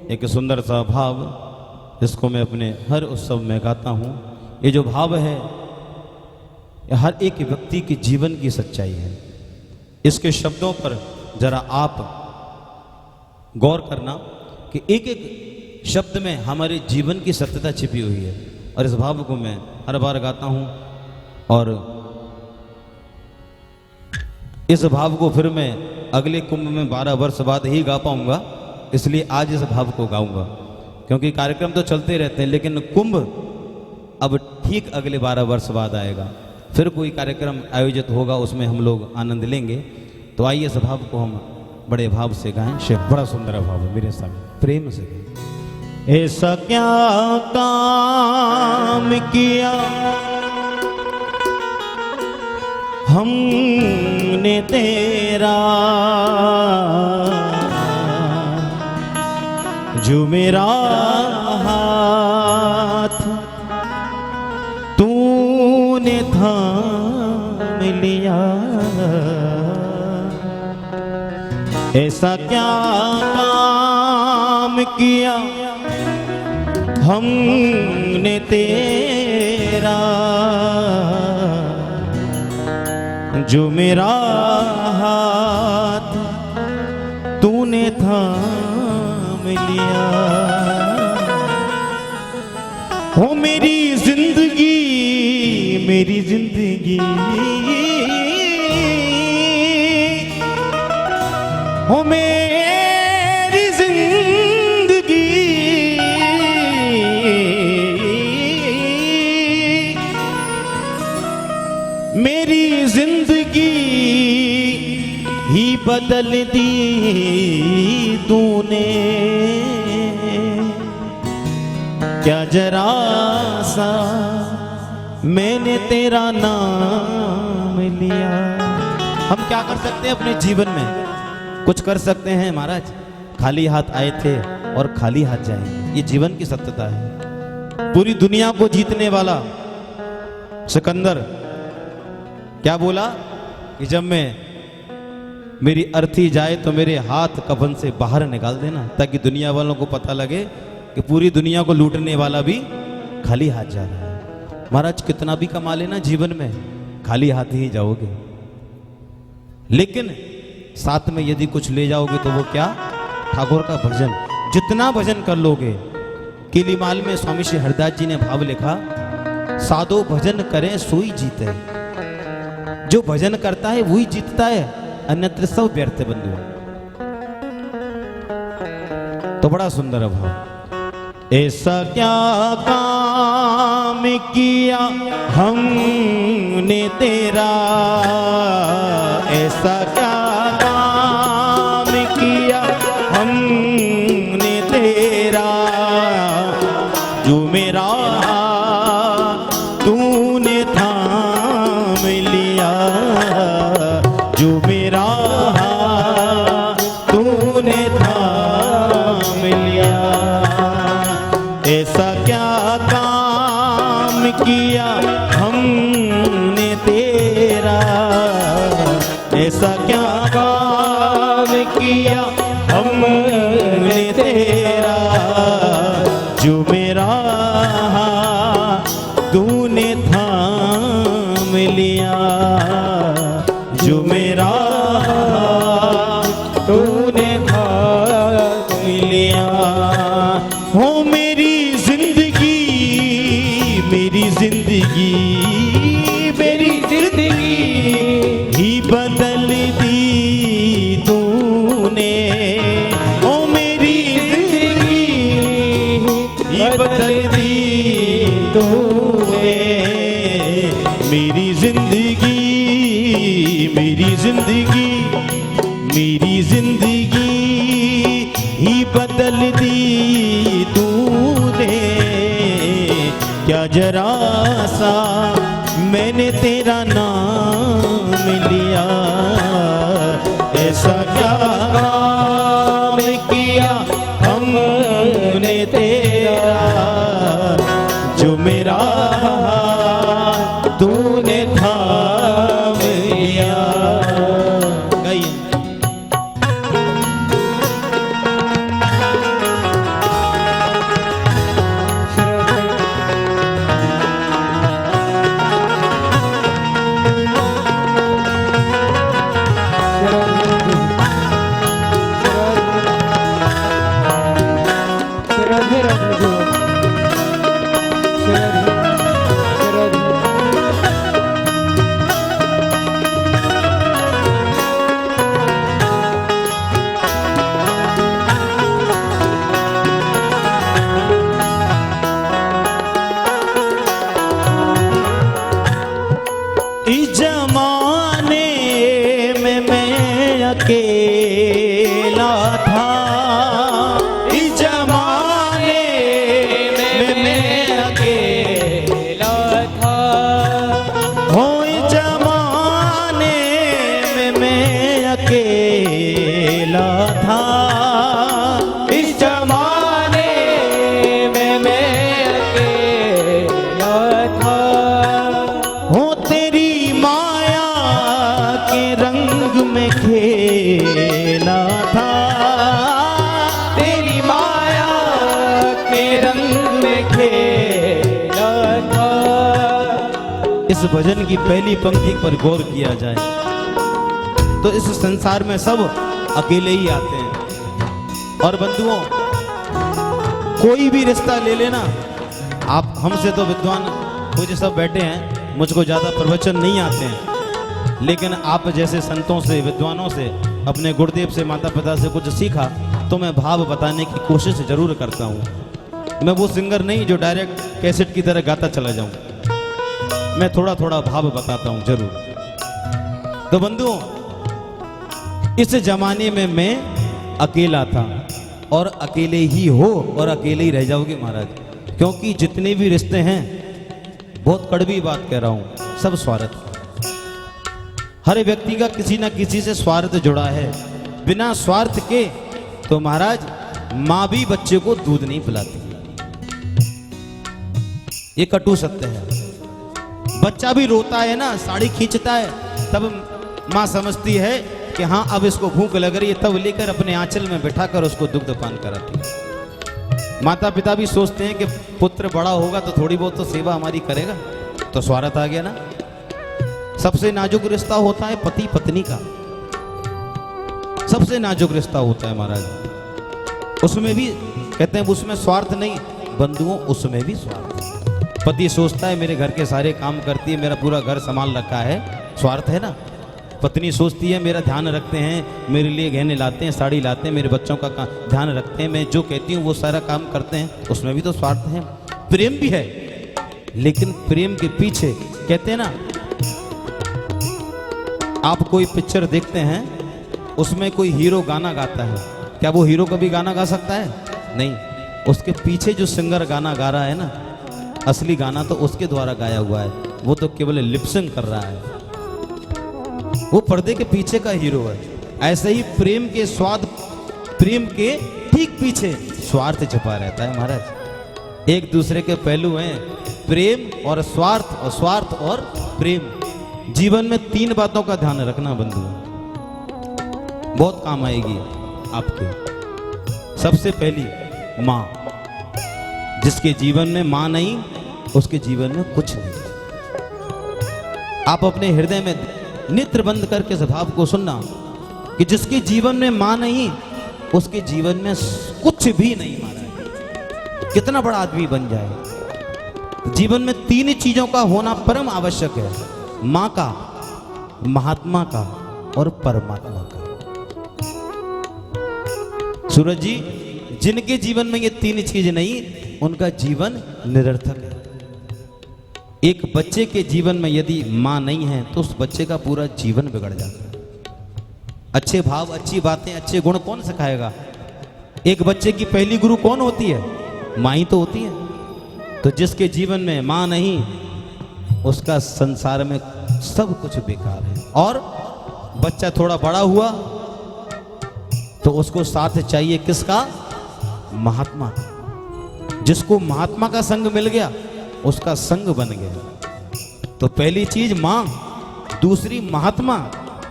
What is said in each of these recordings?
एक सुंदर सा भाव जिसको मैं अपने हर उत्सव में गाता हूँ। ये जो भाव है ये हर एक व्यक्ति के जीवन की सच्चाई है। इसके शब्दों पर जरा आप गौर करना कि एक एक शब्द में हमारे जीवन की सत्यता छिपी हुई है। और इस भाव को मैं हर बार गाता हूँ और इस भाव को फिर मैं अगले कुंभ में 12 वर्ष बाद ही गा पाऊंगा, इसलिए आज इस भाव को गाऊंगा। क्योंकि कार्यक्रम तो चलते रहते हैं लेकिन कुंभ अब ठीक अगले 12 वर्ष बाद आएगा, फिर कोई कार्यक्रम आयोजित होगा, उसमें हम लोग आनंद लेंगे। तो आइए इस भाव को हम बड़े भाव से गाएं। शेख बड़ा सुंदर भाव है, मेरे सामने प्रेम से गाएं। ऐसा क्या काम किया हमने तेरा जो मेरा हाथ तूने थाम लिया। ऐसा क्या काम किया हमने तेरा जो मेरा हाथ तूने थाम लिया। हो मेरी जिंदगी मेरी जिंदगी, हो मेरी जिंदगी, मेरी जिंदगी ही बदल दी तूने। क्या जरा सा मैंने तेरा नाम लिया। हम क्या कर सकते हैं अपने जीवन में? कुछ कर सकते हैं महाराज, खाली हाथ आए थे और खाली हाथ जाएंगे, ये जीवन की सत्यता है। पूरी दुनिया को जीतने वाला सिकंदर क्या बोला कि जब मैं मेरी अर्थी जाए तो मेरे हाथ कफन से बाहर निकाल देना, ताकि दुनिया वालों को पता लगे कि पूरी दुनिया को लूटने वाला भी खाली हाथ जा रहा है। महाराज कितना भी कमा लेना जीवन में, खाली हाथ ही जाओगे। लेकिन साथ में यदि कुछ ले जाओगे तो वो क्या? ठाकुर का भजन। जितना भजन कर लोगे, किलीमाल में स्वामी श्री हरदास जी ने भाव लिखा, साधो भजन करें सोई जीते। जो भजन करता है वही जीतता है, अन्यत्र सब व्यर्थ बंधु। तो बड़ा सुंदर भाव। ऐसा क्या काम किया हमने तेरा, ऐसा क्या काम किया हमने तेरा जो मेरा तूने थाम लिया, जो मेरा तूने थाम लिया। ऐसा क्या काम किया हमने तेरा, ऐसा क्या काम किया हमने तेरा जो मेरा तूने थाम लिया, जो मेरा तूने थाम लिया। हो मेरी जिंदगी मेरी जिंदगी, मेरी जिंदगी ही बदल दी तूने। ओ मेरी जिंदगी ही बदल दी तूने। मेरी जिंदगी मेरी जिंदगी मेरी जिंदगी ही बदल दी तूने। क्या जरा सा मैंने तेरा नाम लिया, ऐसा क्या काम किया हमने तेरा जो मेरा तूने थाम लिया। गाइए। इस जमाने में मैं अकेला था, इस जमाने में मैं अकेला था, हो इस जमाने में मैं अकेला था, इस जमाने में मैं अकेला था, हो तेरी माया के रंग में खेला था, तेरी माया के रंग में खेला था। इस भजन की पहली पंक्ति पर गौर किया जाए तो इस संसार में सब अकेले ही आते हैं। और बंधुओं, कोई भी रिश्ता ले लेना, आप हमसे तो विद्वान मुझे सब बैठे हैं, मुझको ज़्यादा प्रवचन नहीं आते हैं, लेकिन आप जैसे संतों से, विद्वानों से, अपने गुरुदेव से, माता पिता से कुछ सीखा तो मैं भाव बताने की कोशिश जरूर करता हूँ। मैं वो सिंगर नहीं जो डायरेक्ट कैसेट की तरह गाता चला जाऊँ, मैं थोड़ा थोड़ा भाव बताता हूँ जरूर। तो बंधुओं, इस जमाने में मैं अकेला था और अकेले ही हो और अकेले ही रह जाओगे महाराज, क्योंकि जितने भी रिश्ते हैं, बहुत कड़वी बात कह रहा हूं, सब स्वार्थ। हर व्यक्ति का किसी ना किसी से स्वार्थ जुड़ा है। बिना स्वार्थ के तो महाराज मां भी बच्चे को दूध नहीं पिलाती, ये कटु सत्य है। बच्चा भी रोता है ना, साड़ी खींचता है, तब मां समझती है कि हाँ अब इसको भूख लग रही है, तब लेकर अपने आंचल में बिठाकर उसको दुग्ध पान कराती है। माता पिता भी सोचते हैं कि पुत्र बड़ा होगा तो थोड़ी बहुत तो सेवा हमारी करेगा, तो स्वार्थ आ गया ना। सबसे नाजुक रिश्ता होता है पति पत्नी का, सबसे नाजुक रिश्ता होता है महाराज। उसमें भी कहते हैं उसमें स्वार्थ नहीं, बंधुओं उसमें भी स्वार्थ। पति सोचता है मेरे घर के सारे काम करती है, मेरा पूरा घर संभाल रखा है, स्वार्थ है ना। पत्नी सोचती है मेरा ध्यान रखते हैं, मेरे लिए गहने लाते हैं, साड़ी लाते हैं, मेरे बच्चों का ध्यान रखते हैं, मैं जो कहती हूँ वो सारा काम करते हैं, उसमें भी तो स्वार्थ है। प्रेम भी है, लेकिन प्रेम के पीछे कहते हैं ना, आप कोई पिक्चर देखते हैं, उसमें कोई हीरो गाना गाता है, क्या वो हीरो कभी गाना गा सकता है? नहीं। उसके पीछे जो सिंगर गाना गा रहा है ना, असली गाना तो उसके द्वारा गाया हुआ है, वो तो केवल लिपसिंग कर रहा है, वो पर्दे के पीछे का हीरो है। ऐसे ही प्रेम के स्वाद, प्रेम के ठीक पीछे स्वार्थ छुपा रहता है महाराज। एक दूसरे के पहलू हैं, प्रेम और स्वार्थ, और स्वार्थ और प्रेम। जीवन में तीन बातों का ध्यान रखना बंधु, बहुत काम आएगी आपके। सबसे पहली मां, जिसके जीवन में मां नहीं, उसके जीवन में कुछ नहीं। आप अपने हृदय में नेत्र बंद करके इस भाव को सुनना कि जिसके जीवन में मां नहीं, उसके जीवन में कुछ भी नहीं माना। कितना बड़ा आदमी बन जाए, जीवन में तीन चीजों का होना परम आवश्यक है, मां का, महात्मा का और परमात्मा का। सूरज जी, जिनके जीवन में ये तीन चीज नहीं, उनका जीवन निरर्थक है। एक बच्चे के जीवन में यदि मां नहीं है तो उस बच्चे का पूरा जीवन बिगड़ जाता है। अच्छे भाव, अच्छी बातें, अच्छे गुण कौन सिखाएगा? एक बच्चे की पहली गुरु कौन होती है? मां ही तो होती है। तो जिसके जीवन में मां नहीं, उसका संसार में सब कुछ बेकार है। और बच्चा थोड़ा बड़ा हुआ तो उसको साथ चाहिए किसका? महात्मा। जिसको महात्मा का संग मिल गया, उसका संग बन गया। तो पहली चीज मां, दूसरी महात्मा,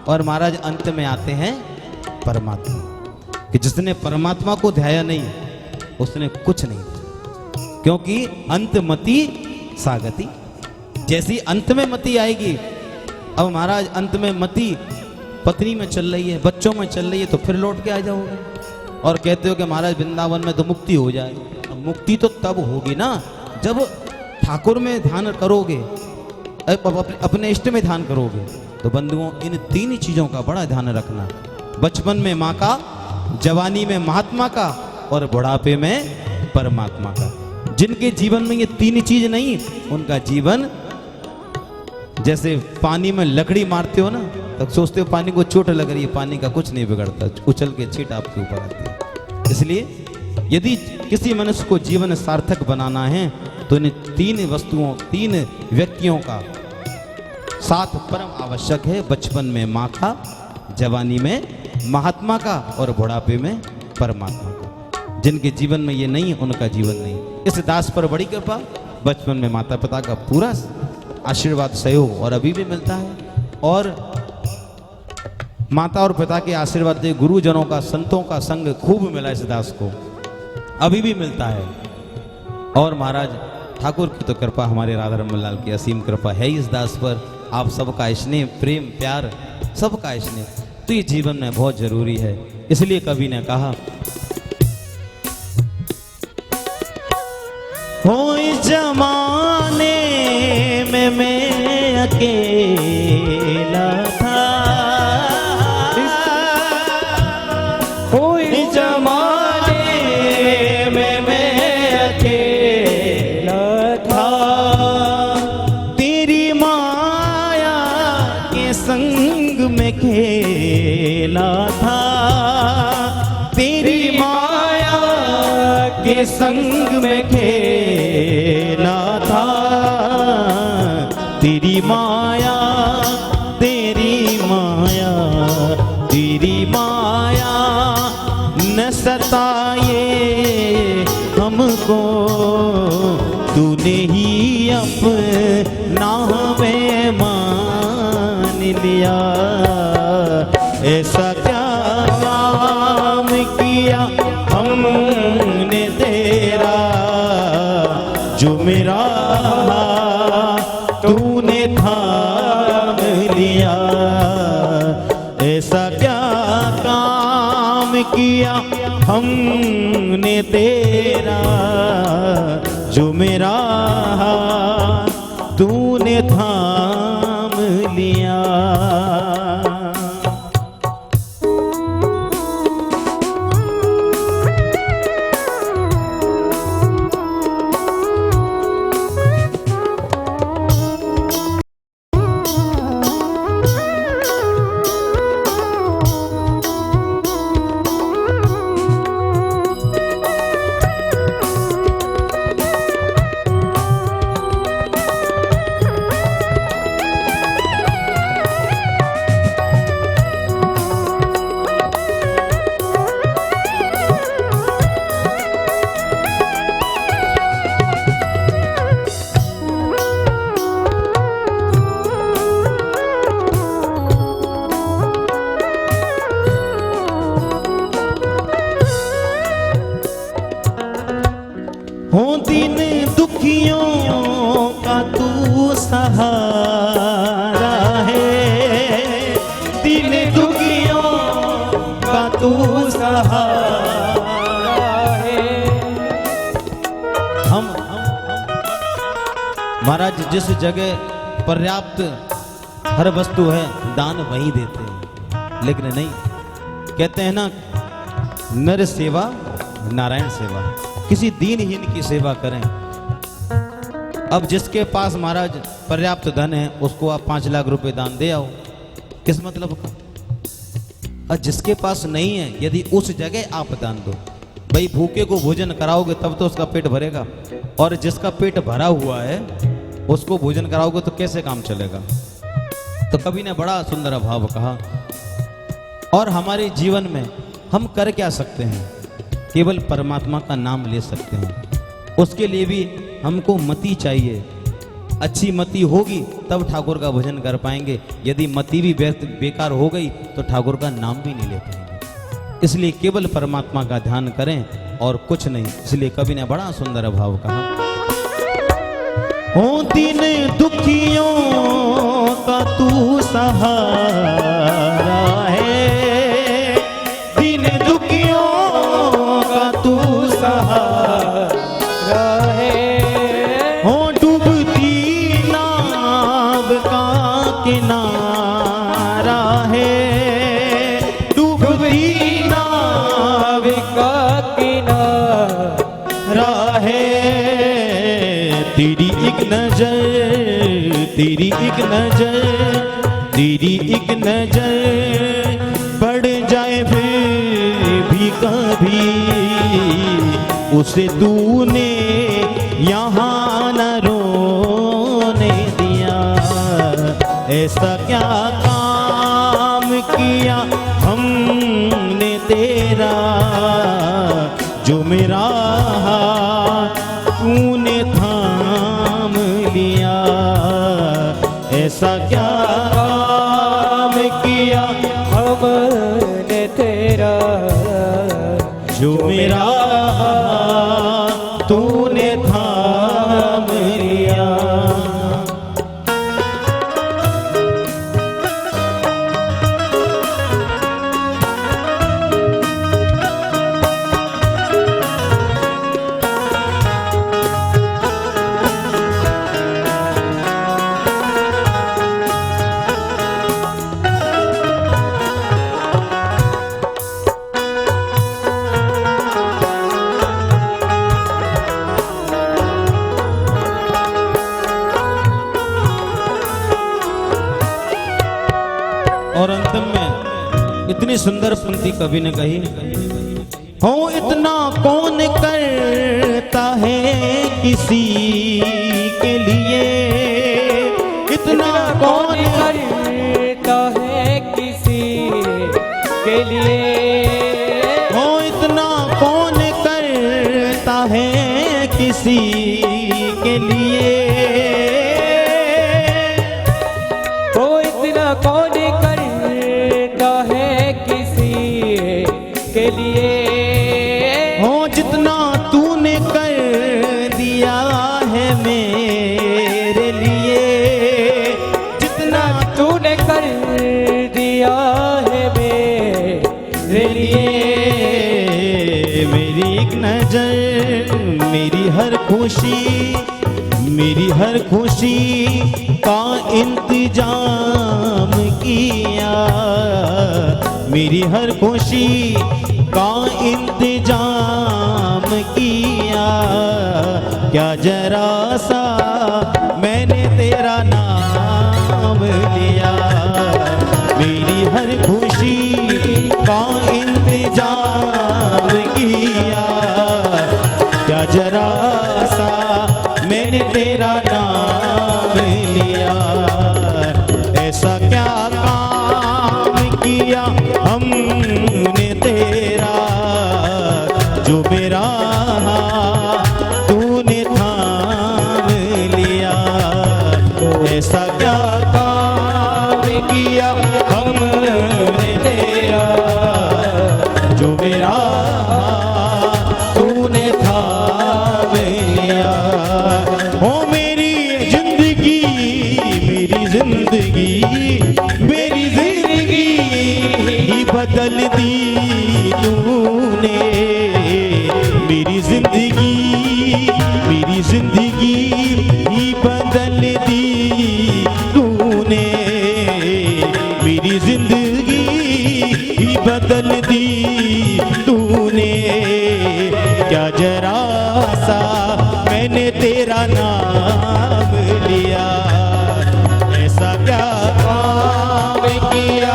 और महाराज अंत में आते हैं परमात्मा। कि जिसने परमात्मा को ध्याया नहीं, उसने कुछ नहीं। क्योंकि अंतमति सागति, जैसी अंत में मति आएगी। अब महाराज अंत में मति पत्नी में चल रही है, बच्चों में चल रही है, तो फिर लौट के आ जाओगे और कहते हो कि महाराज वृंदावन में तो मुक्ति हो जाए। अब मुक्ति तो तब होगी ना जब ठाकुर में ध्यान करोगे, अपने इष्ट में ध्यान करोगे। तो बंधुओं, इन 3 चीजों का बड़ा ध्यान रखना। बचपन में माँ का, जवानी में महात्मा का और बुढ़ापे में परमात्मा का। जिनके जीवन में ये 3 चीज नहीं, उनका जीवन जैसे पानी में लकड़ी मारते हो ना, तब सोचते हो पानी को चोट लग रही है, पानी का कुछ नहीं बिगड़ता, उछल के छींट आपके ऊपर आती है। इसलिए यदि किसी मनुष्य को जीवन सार्थक बनाना है तो इन 3 वस्तुओं, 3 व्यक्तियों का साथ परम आवश्यक है। बचपन में माँ का, जवानी में महात्मा का और बुढ़ापे में परमात्मा का। जिनके जीवन में ये नहीं, उनका जीवन नहीं। इस दास पर बड़ी कृपा, बचपन में माता पिता का पूरा आशीर्वाद, सहयोग और अभी भी मिलता है। और माता और पिता के आशीर्वाद से गुरुजनों का, संतों का संग खूब मिला इस दास को, अभी भी मिलता है। और महाराज ठाकुर की तो कृपा, हमारे राधा रमन लाल की असीम कृपा है इस दास पर। आप सबका स्नेह, प्रेम, प्यार, सबका स्नेह तो ये जीवन में बहुत जरूरी है। इसलिए कवि ने कहा, हो इस जमाने में मैं अकेला था, हो इस जमाने में मैं अकेला था, तेरी माया के संग में खेला था, तेरी माया के संग में खेला था, तेरी माया, तेरी माया, तेरी माया न सताए हमको, तूने ही अपना हमें मान लिया। ऐसा क्या काम किया हमने तेरा, जो मेरा तूने थाम लिया। ऐसा क्या काम किया हमने तेरा, जो मेरा तूने थाम लिया। हो दिन दुखियों का तू सहारा है, दिन दुखियों का तू सहारा है। हम महाराज जिस जगह पर्याप्त हर वस्तु है, दान वहीं देते हैं। लेकिन नहीं, कहते हैं ना, नर सेवा नारायण सेवा, किसी दीनहीन की सेवा करें। अब जिसके पास महाराज पर्याप्त धन है, उसको आप 5 लाख रुपए दान दे आओ, किस मतलब का। और जिसके पास नहीं है, यदि उस जगह आप दान दो, भाई भूखे को भोजन कराओगे तब तो उसका पेट भरेगा, और जिसका पेट भरा हुआ है उसको भोजन कराओगे तो कैसे काम चलेगा। तो कवि ने बड़ा सुंदर भाव कहा। और हमारे जीवन में हम कर क्या सकते हैं, केवल परमात्मा का नाम ले सकते हैं। उसके लिए भी हमको मति चाहिए। अच्छी मति होगी तब ठाकुर का भजन कर पाएंगे। यदि मति भी बेकार हो गई तो ठाकुर का नाम भी नहीं ले पाएंगे। इसलिए केवल परमात्मा का ध्यान करें और कुछ नहीं। इसलिए कवि ने बड़ा सुंदर भाव कहा, हो दिन दुखियों का तू सहारा है, दिन दुखियों का तू सहारा तेरी एक नजर, तेरी एक नजर, तेरी एक नजर पड़ जाए फिर भी कभी, उसे तूने यहाँ न रोने दिया। ऐसा क्या काम किया हमने तेरा, जो मेरा हाथ तूने थाम लिया। ऐसा क्या काम किया हमने तेरा, जो मेरा हाथ तूने थाम लिया। और अंतिम में इतनी सुंदर पंक्ति कवि ने कही, हो इतना कौन करता है किसी के लिए, इतना कौन करता है किसी के लिए, हो इतना कौन करता है किसी के लिए, तो इतना कौन करता है किसी के लिए, हो जितना तूने कर दिया है मेरे लिए, जितना तूने कर दिया है मेरे लिए। मेरी एक नजर, मेरी हर खुशी, मेरी हर खुशी का इंतजाम किया, मेरी हर खुशी का इंतजाम किया। क्या जरा सा मैंने तेरा नाम लिया, मेरी हर खुशी का इंतजाम किया। क्या जरा सा मैंने तेरा नाम लिया। ऐसा क्या काम किया हमने तेरा, जो मेरा तूने थाम लिया। ऐसा क्या काम किया हमने तेरा, जो मेरा तूने थाम लिया। हो मेरी जिंदगी, मेरी जिंदगी, मेरी जिंदगी ही बदल दी तूने। मेरी जिंदगी, मेरी जिंदगी ही बदल दी तूने। मेरी जिंदगी ही बदल दी तूने। क्या जरा सा मैंने तेरा नाम लिया। ऐसा क्या काम किया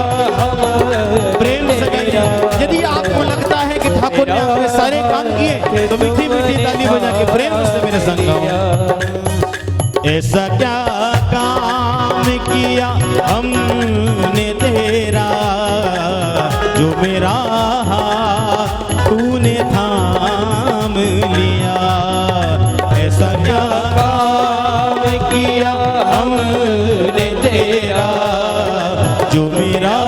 प्रेम से कहिए। यदि आपको लगता है कि ठाकुर ने अपने सारे काम किए तो मीठी मीठी ताली बजा के प्रेम से मेरे संग गाओ। ऐसा क्या काम किया हमने तेरा, जो मेरा हाथ तूने थाम लिया। ऐसा क्या काम किया हमने तेरा, जो मेरा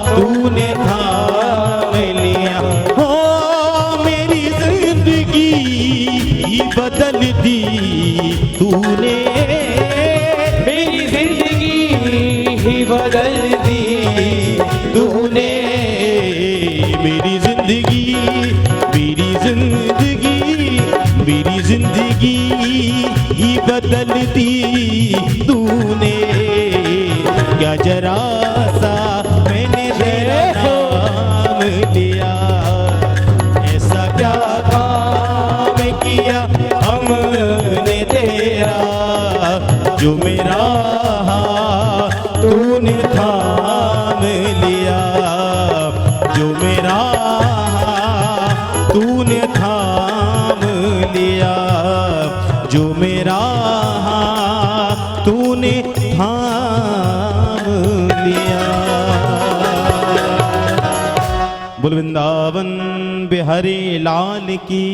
तूने थाम लिया। हो मेरी जिंदगी बदल दी तूने। मेरी जिंदगी ही बदल दी तूने। मेरी जिंदगी, मेरी जिंदगी, मेरी जिंदगी ही बदल दी तूने। क्या जरा सा मैंने तेरा नाम लिया। ऐसा क्या काम किया हमने जो मेरा हाथ तूने थाम लिया, जो मेरा हाथ तूने थाम लिया, जो मेरा हाथ तूने थाम लिया। बोल वृंदावन बिहारी लाल की।